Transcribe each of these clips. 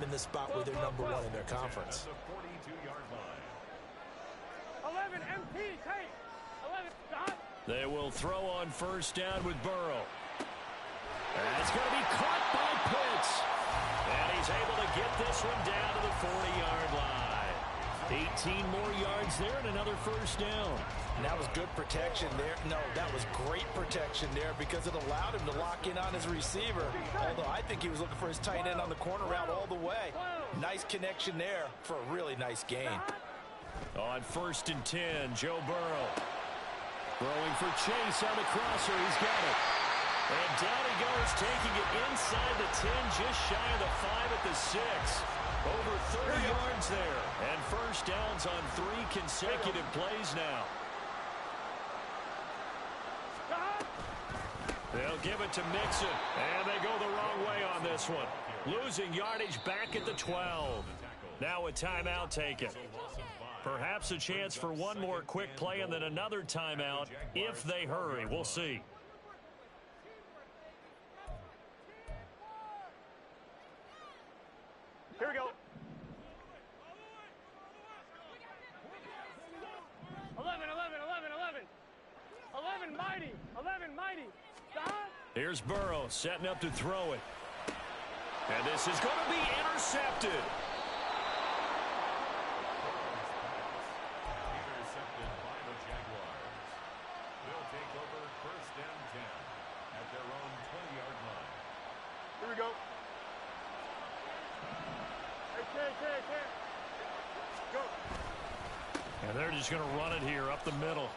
in the spot where they're number one in their conference. 11 MT, take 11 stop. They will throw on first down with Burrow. That's going to be caught by Pitts. And he's able to get this one down to the 40-yard line. 18 more yards there and another first down. And that was good protection there. No, that was great protection there because it allowed him to lock in on his receiver. Although I think he was looking for his tight end on the corner route all the way. Nice connection there for a really nice gain. On 1st and 10, Joe Burrow. Throwing for Chase on the crosser. He's got it. And down he goes, taking it inside the 10, just shy of the 5 at the 6. Over 30 yards there. And first downs on 3 consecutive plays now. They'll give it to Mixon. And they go the wrong way on this one. Losing yardage back at the 12. Now a timeout taken. Perhaps a chance for one more quick play and then another timeout if they hurry. We'll see. Here we go. 11, 11, 11, 11. 11 mighty. 11 mighty. Stop. Here's Burrow setting up to throw it. And this is going to be intercepted. Intercepted by the Jaguars. They'll take over 1st and 10 at their own 20-yard line. Here we go. Hey, go. And they're just going to run it here up the middle.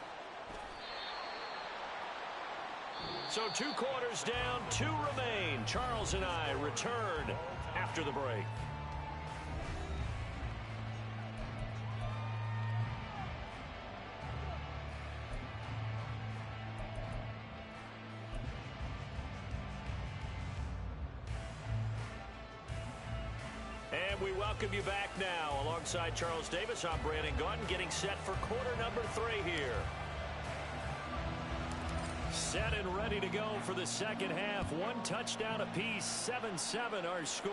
So 2 quarters down, 2 remain. Charles and I return after the break. And we welcome you back now. Alongside Charles Davis, I'm Brandon Gaudin, getting set for quarter number 3 here. Set and ready to go for the second half. 1 touchdown apiece, 7-7 our score.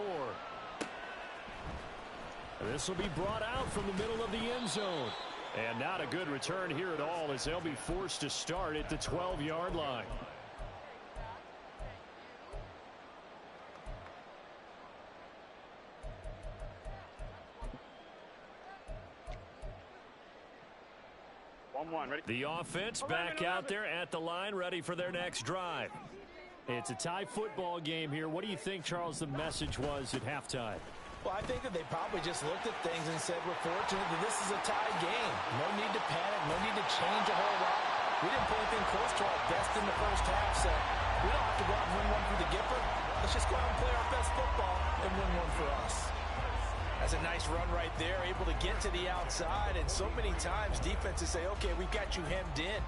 This will be brought out from the middle of the end zone. And not a good return here at all as they'll be forced to start at the 12-yard line. Ready? The offense back out there at the line, ready for their next drive. It's a tie football game here. What do you think, Charles, the message was at halftime? Well, I think that they probably just looked at things and said, we're fortunate that this is a tie game. No need to panic. No need to change a whole lot. We didn't play anything close to our best in the first half, so we don't have to go out and win one for the Gipper. Let's just go out and play our best football and win one for us. That's a nice run right there, able to get to the outside. And so many times defenses say, okay, we've got you hemmed in.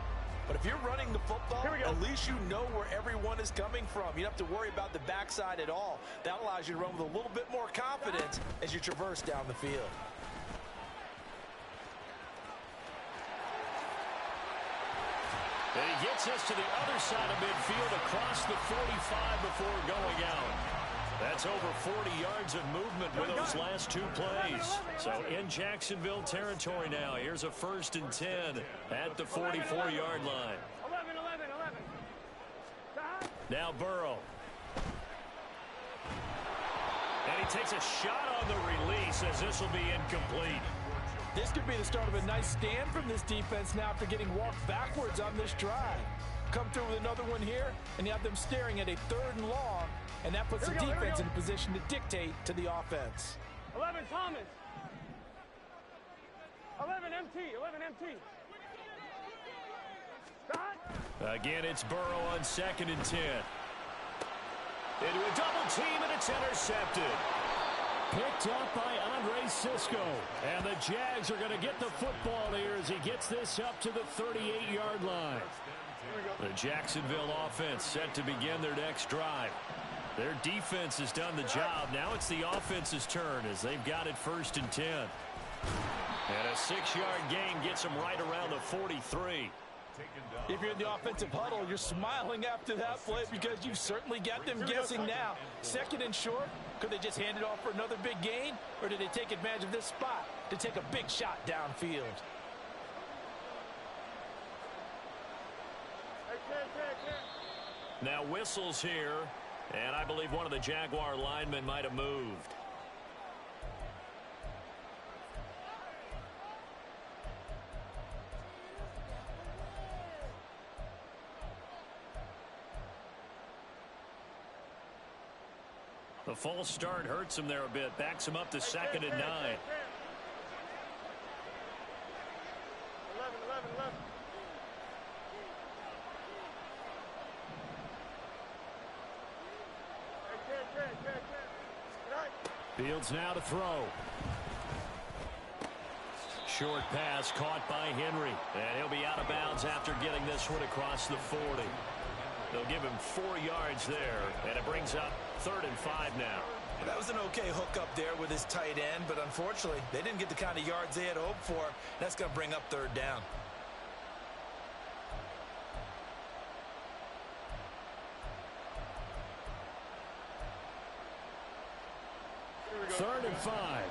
But if you're running the football, at least you know where everyone is coming from. You don't have to worry about the backside at all. That allows you to run with a little bit more confidence as you traverse down the field. And he gets us to the other side of midfield across the 45 before going out. That's over 40 yards of movement with those last 2 plays. So in Jacksonville territory now. Here's a 1st and 10 at the 44-yard line. 11, 11, 11. Now Burrow. And he takes a shot on the release as this will be incomplete. This could be the start of a nice stand from this defense now after getting walked backwards on this drive. Come through with another one here, and you have them staring at a 3rd and long, and that puts the defense in a position to dictate to the offense. 11 Thomas. 11 MT. 11 MT. Again, it's Burrow on 2nd and 10. Into a double team, and it's intercepted. Picked up by Andre Cisco. And the Jags are going to get the football here as he gets this up to the 38-yard line. The Jacksonville offense set to begin their next drive. Their defense has done the job. Now it's the offense's turn as they've got it 1st and 10. And a 6-yard gain gets them right around the 43. taken down. If you're in the offensive huddle, you're smiling after that play because you've certainly got them guessing now. Second and short, could they just hand it off for another big gain? Or did they take advantage of this spot to take a big shot downfield? Now whistles here, and I believe one of the Jaguar linemen might have moved. The false start hurts him there a bit. Backs him up to 2nd and 9. 11, 11. Fields now to throw. Short pass caught by Henry. And he'll be out of bounds after getting this one across the 40. They'll give him 4 yards there, and it brings up 3rd and 5 now. That was an okay hook up there with his tight end, but unfortunately, they didn't get the kind of yards they had hoped for. That's going to bring up 3rd down. Third and 5.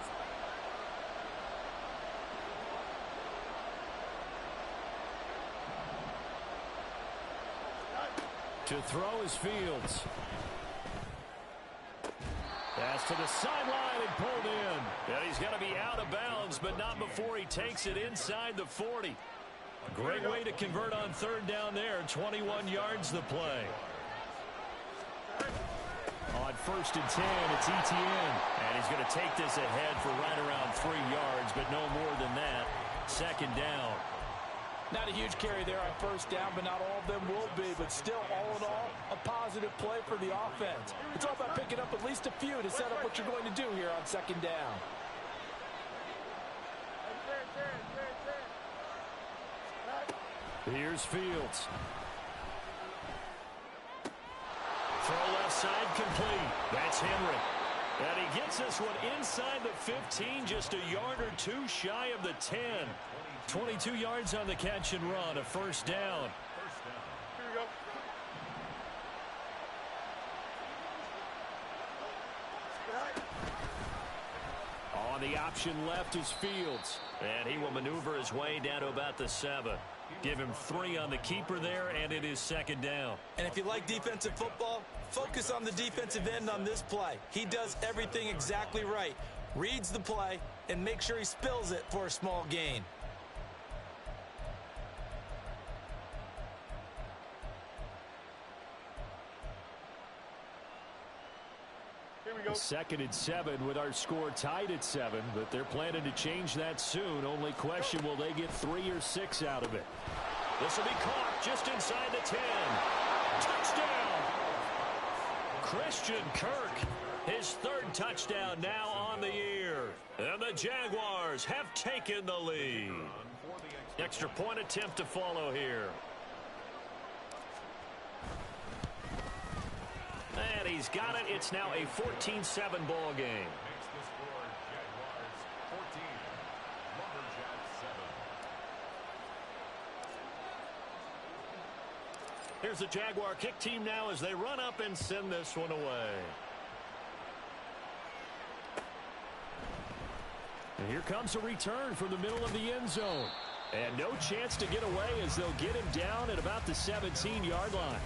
To throw is Fields. Pass to the sideline and pulled in. And he's going to be out of bounds, but not before he takes it inside the 40. Great way to convert on 3rd down there. 21 yards the play. On 1st and 10, it's Etienne. And he's going to take this ahead for right around 3 yards, but no more than that. 2nd down. Not a huge carry there on 1st down, but not all of them will be. But still, all in all, a positive play for the offense. It's all about picking up at least a few to set up what you're going to do here on 2nd down. Here's Fields. Throw left side complete. That's Henry. And he gets this one inside the 15, just a yard or 2 shy of the 10. 22 yards on the catch and run, a 1st down. Here we go. On the option left is Fields. And he will maneuver his way down to about the 7. Give him 3 on the keeper there, and it is 2nd down. And if you like defensive football, focus on the defensive end on this play. He does everything exactly right. Reads the play and makes sure he spills it for a small gain. Here we go. 2nd and 7 with our score tied at 7, but they're planning to change that soon. Only question, will they get 3 or 6 out of it? This will be caught just inside the 10. Touchdown! Christian Kirk, his 3rd touchdown now on the year. And the Jaguars have taken the lead. Extra point attempt to follow here. And he's got it. It's now a 14-7 ball game. Makes the score Jaguars 14, Lumberjacks 7. Here's the Jaguar kick team now as they run up and send this one away. And here comes a return from the middle of the end zone. And no chance to get away as they'll get him down at about the 17-yard line.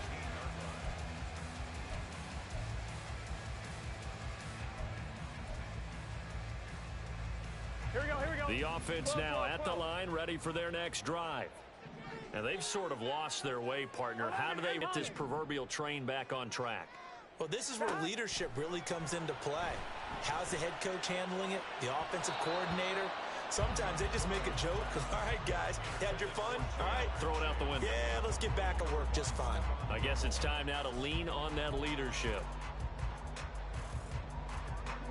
Here we go. The offense now at the line, ready for their next drive. And they've sort of lost their way, partner. How do they get this proverbial train back on track? Well, this is where leadership really comes into play. How's the head coach handling it? The offensive coordinator? Sometimes they just make a joke. All right, guys, you had your fun? All right. Throw it out the window. Yeah, let's get back at work just fine. I guess it's time now to lean on that leadership.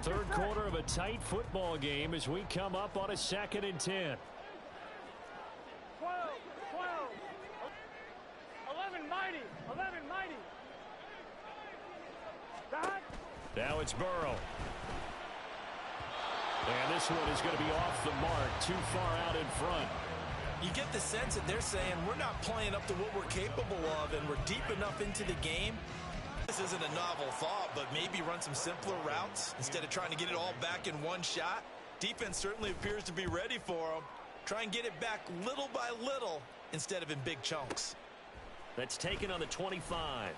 3rd quarter of a tight football game as we come up on a 2nd and 10. 12, 11 mighty. Dot. Now it's Burrow. And this one is going to be off the mark, too far out in front. You get the sense that they're saying we're not playing up to what we're capable of, and we're deep enough into the game. This isn't a novel thought, but maybe run some simpler routes instead of trying to get it all back in one shot. Defense certainly appears to be ready for them. Try and get it back little by little instead of in big chunks. That's taken on the 25.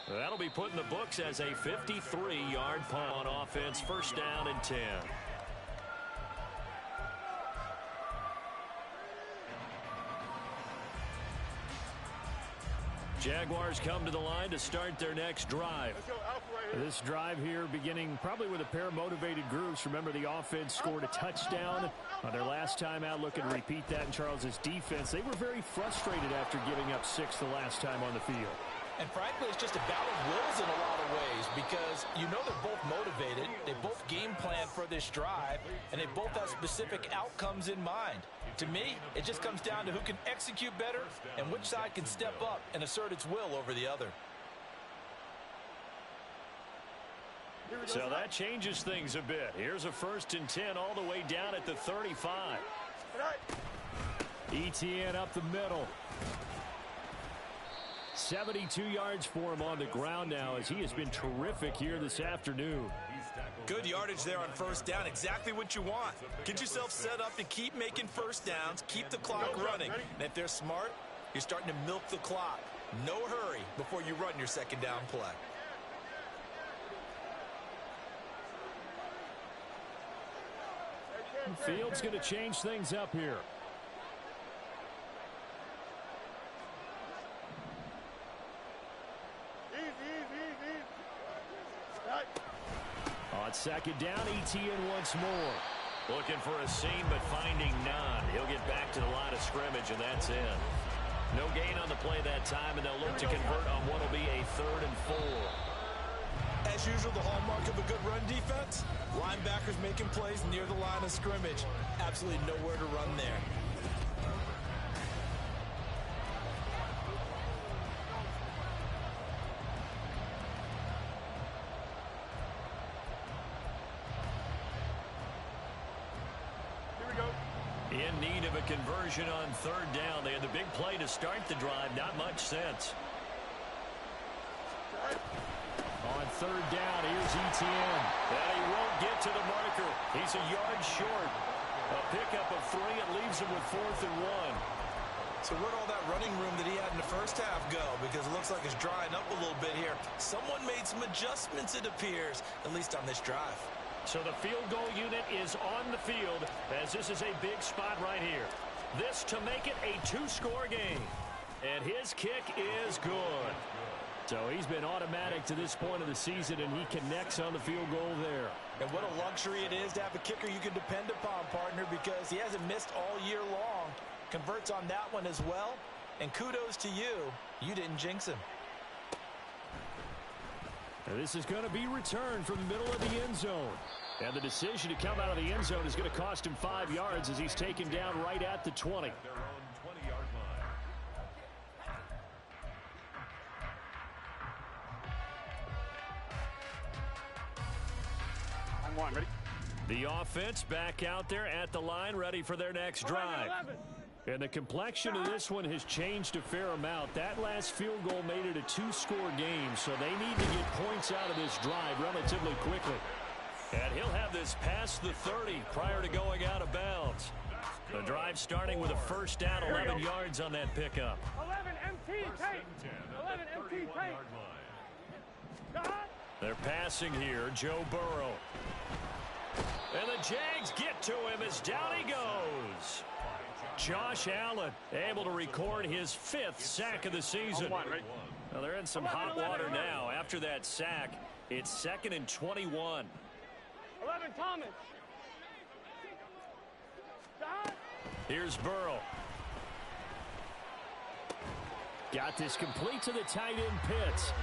That'll be put in the books as a 53-yard punt on offense. First down and 10. Jaguars come to the line to start their next drive. This drive here beginning probably with a pair of motivated groups. Remember, the offense scored a touchdown on their last time out. Looking to repeat that in Charles's defense. They were very frustrated after giving up 6 the last time on the field. And frankly, it's just a battle of wills in a lot of ways because you know they're both motivated. They both game plan for this drive, and they both have specific outcomes in mind. To me, it just comes down to who can execute better and which side can step up and assert its will over the other. So that changes things a bit. Here's a 1st and 10 all the way down at the 35. ETN up the middle. 72 yards for him on the ground now as he has been terrific here this afternoon. Good yardage there on first down. Exactly what you want. Get yourself set up to keep making first downs. Keep the clock running. And if they're smart, you're starting to milk the clock. No hurry before you run your second down play. Field's going to change things up here. On second down, ETN once more. Looking for a seam, but finding none. He'll get back to the line of scrimmage, and that's it. No gain on the play that time, and they'll look to convert on what will be a 3rd and 4. As usual, the hallmark of a good run defense, linebackers making plays near the line of scrimmage. Absolutely nowhere to run there. In need of a conversion on 3rd down. They had the big play to start the drive. Not much sense. On 3rd down, here's ETN. And he won't get to the marker. He's a yard short. A pickup of 3. It leaves him with 4th and 1. So where'd all that running room that he had in the first half go? Because it looks like it's drying up a little bit here. Someone made some adjustments, it appears, at least on this drive. So the field goal unit is on the field as this is a big spot right here. This to make it a 2-score game. And his kick is good. So he's been automatic to this point of the season, and he connects on the field goal there. And what a luxury it is to have a kicker you can depend upon, partner, because he hasn't missed all year long. Converts on that one as well. And kudos to you. You didn't jinx him. And this is going to be returned from the middle of the end zone. And the decision to come out of the end zone is going to cost him 5 yards as he's taken down right at the 20. Their own 20-yard line. I'm one. Ready? The offense back out there at the line, ready for their next drive. 11. And the complexion of this one has changed a fair amount. That last field goal made it a 2-score game, so they need to get points out of this drive relatively quickly. And he'll have this past the 30 prior to going out of bounds. The drive starting with a first down, 11 yards on that pickup. 11 MT tape. 11 MT tape. They're passing here, Joe Burrow. And the Jags get to him as down he goes. Josh Allen able to record his 5th sack of the season. Well, they're in some hot water now. After that sack, it's 2nd and 21. 11 Thomas. Here's Burrow. Got this complete to the tight end Pitts.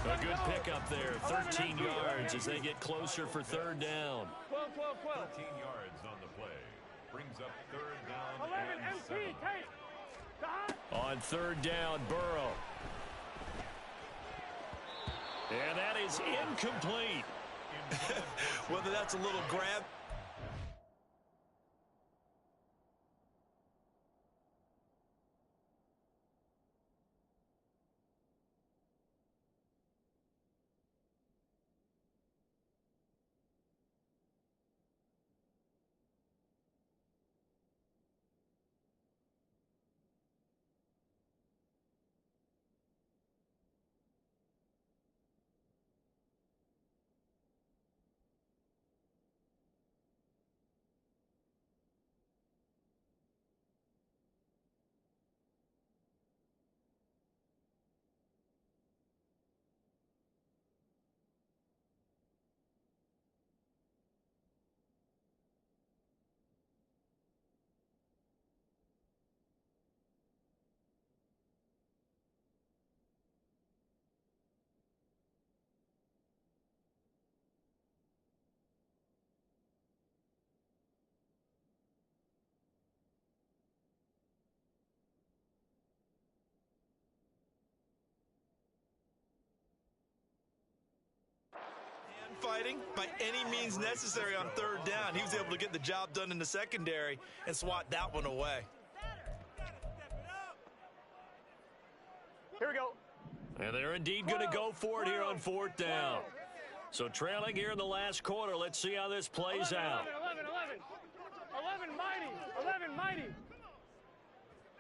A good pickup there, 13 yards as they get closer for 3rd down. 12. 13 yards on the play. Brings up 3rd down 11 and MT 7. tape. On 3rd down, Burrow. And that is incomplete. Whether that's a little grab fighting by any means necessary on third down. He was able to get the job done in the secondary and swat that one away. Here we go. And they're indeed going to go for it here on fourth down. So trailing here in the last quarter. Let's see how this plays 11, out. 11, 11, 11. 11 mighty. 11 mighty.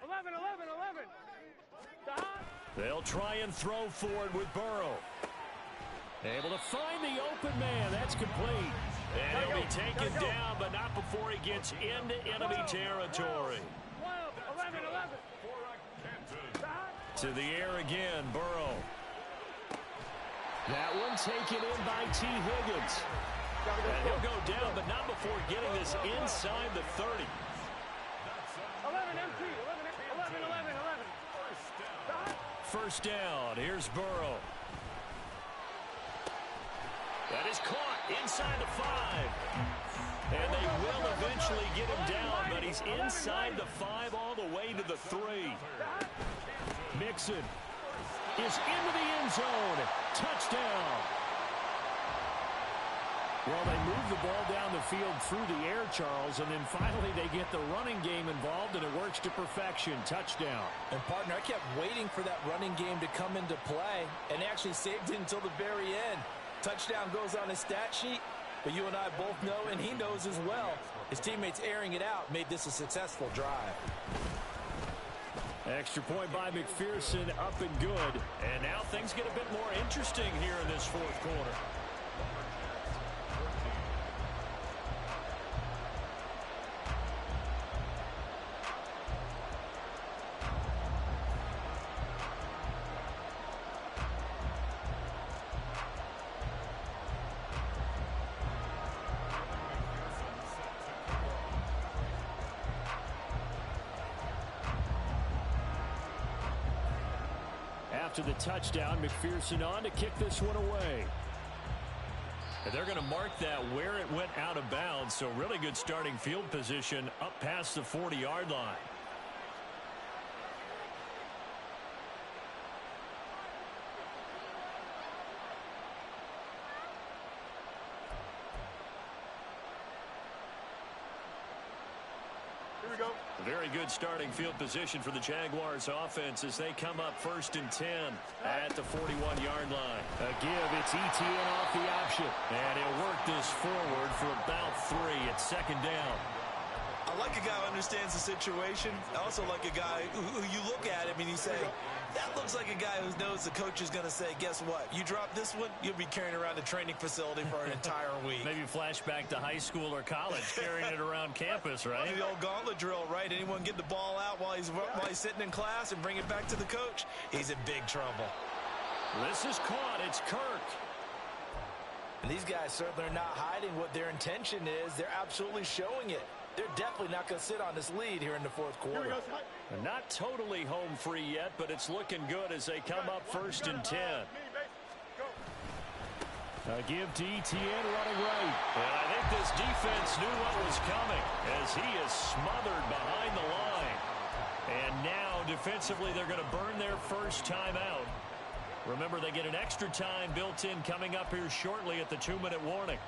11, 11, 11. They'll try and throw forward with Burrow. Able to find the open man. That's complete. And he'll be taken down, but not before he gets into enemy territory. 11, 11. To the air again, Burrow. That one taken in by T. Higgins. And he'll go down, but not before getting this inside the 30. 11 MT. 11, 11, 11, 11. First down. Here's Burrow. That is caught inside the 5. And they will eventually get him down, but he's inside the 5 all the way to the 3. Mixon is into the end zone. Touchdown. Well, they move the ball down the field through the air, Charles, and then finally they get the running game involved, and it works to perfection. Touchdown. And, partner, I kept waiting for that running game to come into play, and actually saved it until the very end. Touchdown goes on his stat sheet, but you and I both know, and he knows as well, his teammates airing it out made this a successful drive. Extra point by McPherson, up and good. And now things get a bit more interesting here in this fourth quarter. After the touchdown, McPherson on to kick this one away. And they're going to mark that where it went out of bounds, so really good starting field position up past the 40-yard line. Here we go. A very good starting field position for the Jaguars offense as they come up 1st and 10 at the 41-yard line. A give, it's ETN off the option. And he'll work this forward for about 3 at 2nd down. I like a guy who understands the situation. I also like a guy who you look at him and you say, that looks like a guy who knows the coach is going to say, guess what? You drop this one, you'll be carrying around the training facility for an entire week. Maybe flashback to high school or college, carrying it around campus, right? The old gauntlet drill, right? Anyone get the ball out while he's sitting in class and bring it back to the coach? He's in big trouble. This is caught. It's Kirk. And these guys certainly are not hiding what their intention is. They're absolutely showing it. They're definitely not going to sit on this lead here in the fourth quarter. Not totally home free yet, but it's looking good as they come up 1st and 10. A give to ETN running right. And I think this defense knew what was coming as he is smothered behind the line. And now defensively they're going to burn their first time out. Remember, they get an extra time built in coming up here shortly at the 2-minute warning.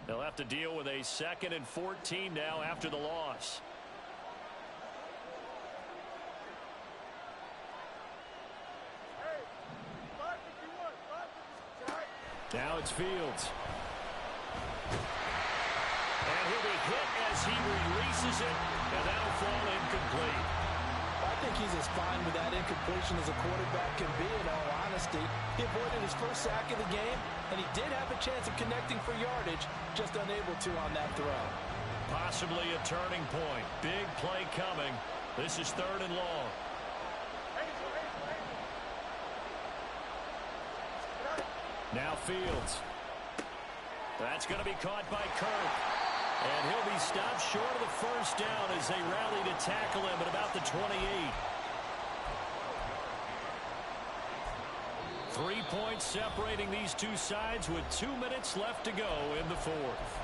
They'll have to deal with a 2nd and 14 now after the loss. Now it's Fields. And he'll be hit as he releases it, and that'll fall incomplete. I think he's as fine with that incompletion as a quarterback can be, in all honesty. He avoided his first sack of the game, and he did have a chance of connecting for yardage, just unable to on that throw. Possibly a turning point. Big play coming. This is 3rd and long. Now Fields. That's going to be caught by Kirk. And he'll be stopped short of the first down as they rally to tackle him at about the 28. 3 points separating these two sides with 2 minutes left to go in the fourth.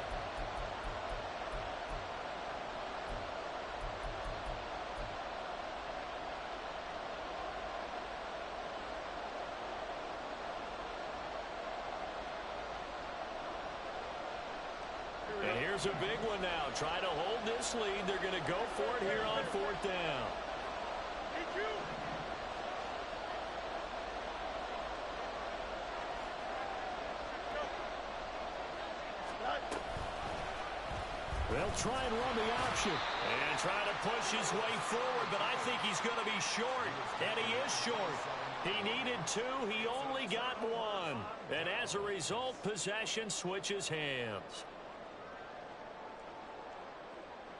And here's a big one now. Try to hold this lead. They're going to go for it here on fourth down. They'll try and run the option. And try to push his way forward, but I think he's going to be short. And he is short. He needed 2. He only got 1. And as a result, possession switches hands.